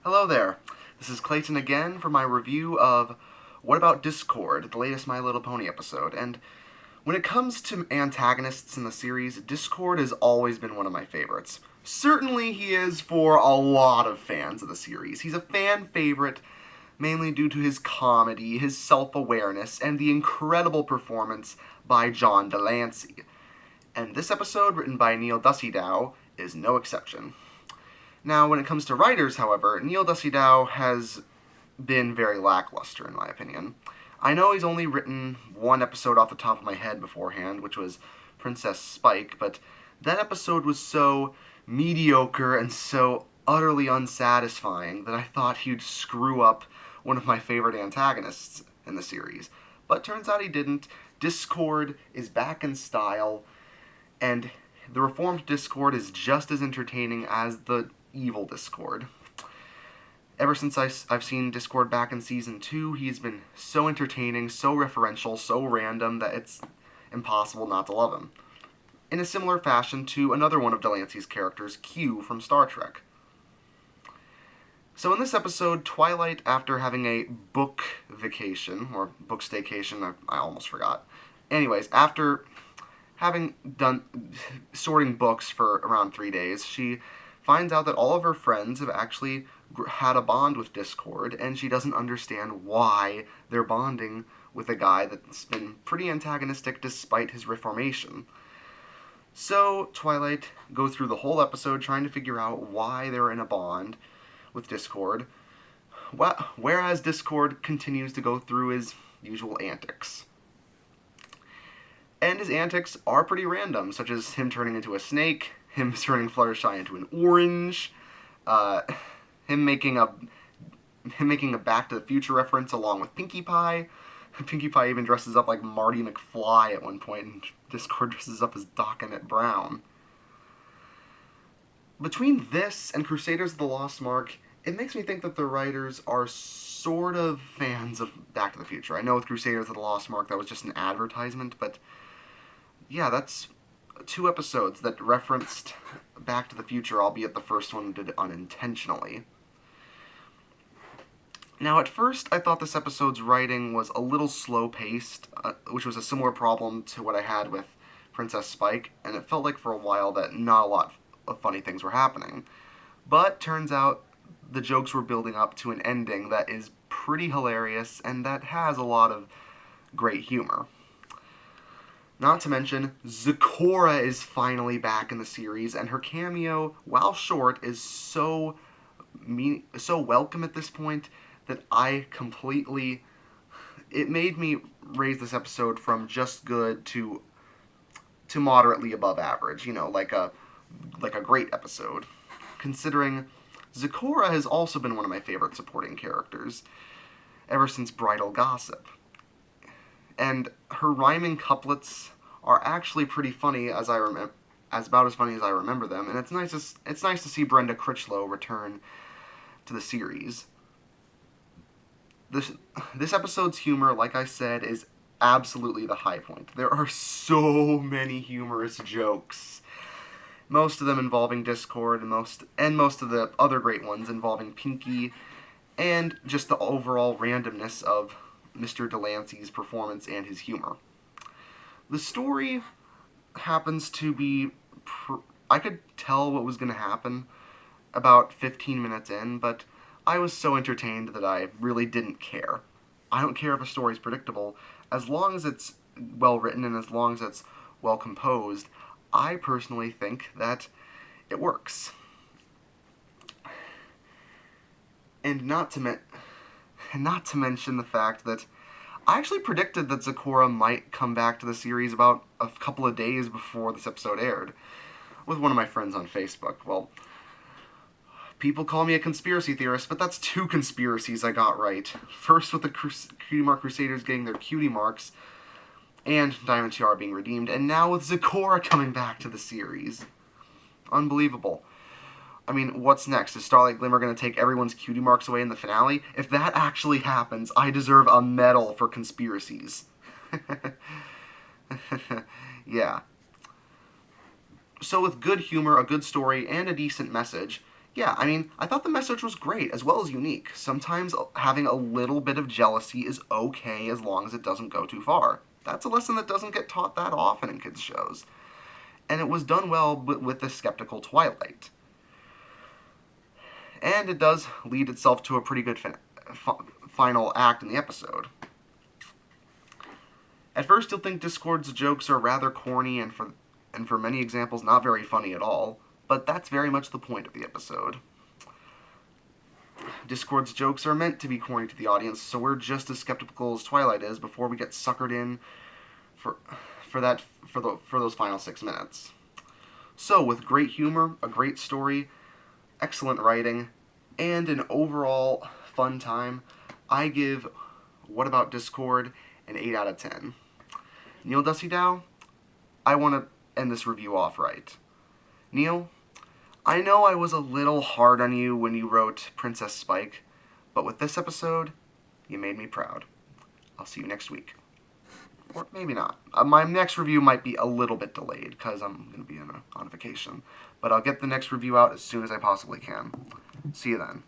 Hello there. This is Clayton again for my review of What About Discord, the latest My Little Pony episode. And when it comes to antagonists in the series, Discord has always been one of my favorites. Certainly he is for a lot of fans of the series. He's a fan favorite mainly due to his comedy, his self-awareness, and the incredible performance by John Delancey. And this episode, written by Neil Dussidow, is no exception. Now, when it comes to writers, however, Neil Dussidow has been very lackluster, in my opinion. I know he's only written one episode off the top of my head beforehand, which was Princess Spike, but that episode was so mediocre and so utterly unsatisfying that I thought he'd screw up one of my favorite antagonists in the series. But turns out he didn't. Discord is back in style, and the reformed Discord is just as entertaining as the evil Discord. Ever since I've seen Discord back in Season 2, he's been so entertaining, so referential, so random that it's impossible not to love him. In a similar fashion to another one of Delancey's characters, Q from Star Trek. So in this episode, Twilight, after having a book vacation, or book staycation, I almost forgot. Anyways, after having done sorting books for around 3 days, she finds out that all of her friends have actually had a bond with Discord, and she doesn't understand why they're bonding with a guy that's been pretty antagonistic despite his reformation. So Twilight goes through the whole episode trying to figure out why they're in a bond with Discord, whereas Discord continues to go through his usual antics. And his antics are pretty random, such as him turning into a snake, him turning Fluttershy into an orange, him making a Back to the Future reference along with Pinkie Pie. Pinkie Pie even dresses up like Marty McFly at one point, and Discord dresses up as Doc Emmett Brown. Between this and Crusaders of the Lost Mark, it makes me think that the writers are sort of fans of Back to the Future. I know with Crusaders of the Lost Mark that was just an advertisement, but yeah, that's 2 episodes that referenced Back to the Future, albeit the first one did unintentionally. Now, at first, I thought this episode's writing was a little slow-paced, which was a similar problem to what I had with Princess Spike, and it felt like for a while that not a lot of funny things were happening. But turns out the jokes were building up to an ending that is pretty hilarious and that has a lot of great humor. Not to mention, Zecora is finally back in the series, and her cameo, while short, is so welcome at this point that it made me raise this episode from just good to moderately above average, like a great episode. Considering Zecora has also been one of my favorite supporting characters ever since Bridal Gossip. And her rhyming couplets are actually pretty funny, about as funny as I remember them, and it's nice to see Brenda Critchlow return to the series. This episode's humor, like I said, is absolutely the high point. There are so many humorous jokes, most of them involving Discord, and most of the other great ones involving Pinkie, and just the overall randomness of Mr. Delancey's performance and his humor. The story happens to be... I could tell what was going to happen about 15 minutes in, but I was so entertained that I really didn't care. I don't care if a story's predictable. As long as it's well written and as long as it's well composed, I personally think that it works. And not to mention the fact that I actually predicted that Zecora might come back to the series about a couple of days before this episode aired, with one of my friends on Facebook. Well, people call me a conspiracy theorist, but that's 2 conspiracies I got right. First with the Cutie Mark Crusaders getting their cutie marks, and Diamond Tiara being redeemed, and now with Zecora coming back to the series. Unbelievable. I mean, what's next? Is Starlight Glimmer going to take everyone's cutie marks away in the finale? If that actually happens, I deserve a medal for conspiracies. Yeah. So with good humor, a good story, and a decent message, Yeah, I mean, I thought the message was great, as well as unique. Sometimes having a little bit of jealousy is okay as long as it doesn't go too far. That's a lesson that doesn't get taught that often in kids' shows. And it was done well with the skeptical Twilight. And it does lead itself to a pretty good final act in the episode. At first, you'll think Discord's jokes are rather corny and for many examples not very funny at all, but that's very much the point of the episode. Discord's jokes are meant to be corny to the audience, so we're just as skeptical as Twilight is before we get suckered in for those final 6 minutes. So, with great humor, a great story, excellent writing, and an overall fun time, I give What About Discord an 8 out of 10. Neil Dusty Dow, I want to end this review off right. Neil, I know I was a little hard on you when you wrote Princess Spike, but with this episode, you made me proud. I'll see you next week. Or maybe not. My next review might be a little bit delayed, because I'm going to be on vacation. But I'll get the next review out as soon as I possibly can. See you then.